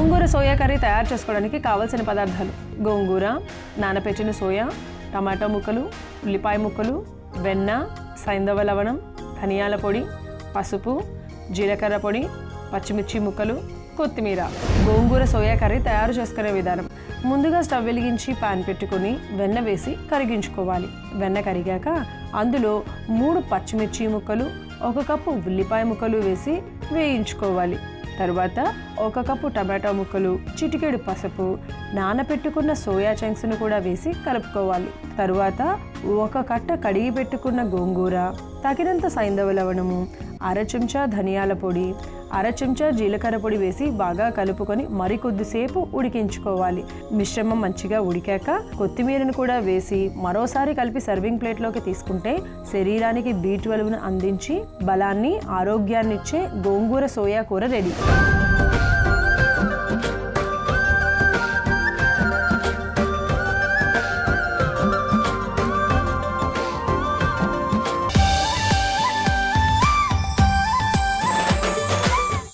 గోంగూర soya curry తయారు చేసుకోవడానికి కావాల్సిన పదార్థాలు: గోంగూర, నానపెట్టిన సోయా, టమాటో ముక్కలు, ఉల్లిపాయ ముక్కలు, వెన్న, సైంధవ లవణం, ధనియాల పొడి, పసుపు, జీలకర్ర పొడి, పచ్చిమిర్చి ముక్కలు, కొత్తిమీర. గోంగూర సోయా కర్రీ తయారు చేసుకునే విధానం: ముందుగా స్టవ్ వెలిగించి పాన్ పెట్టుకొని వెన్న వేసి కరిగించుకోవాలి. వెన్న కరిగాక అందులో 3 పచ్చిమిర్చి ముక్కలు, 1 కప్పు ఉల్లిపాయ ముక్కలు వేసి వేయించుకోవాలి. తరువాత 1 కప్పు టమాటో ముక్కలు, చిటికెడు పసుపు, నానపెట్టుకున్న సోయా చంక్స్ను కూడా వేసి కలుపుకోవాలి. తరువాత 1 కట్ట కడిగి పెట్టుకున్న గోంగూర, తగినంత సైంధవ లవణము, 1/2 చెంచా ధనియాల పొడి, 1/2 చెంచా జీలకర్ర పొడి వేసి బాగా కలుపుకొని మరికొద్దిసేపు ఉడికించుకోవాలి. మిశ్రమం మంచిగా ఉడికాక కొత్తిమీరను కూడా వేసి మరోసారి కలిపి సర్వింగ్ ప్లేట్లోకి తీసుకుంటే శరీరానికి B12ను అందించి బలాన్ని, ఆరోగ్యాన్నిచ్చే గోంగూర సోయా కూర రెడీ.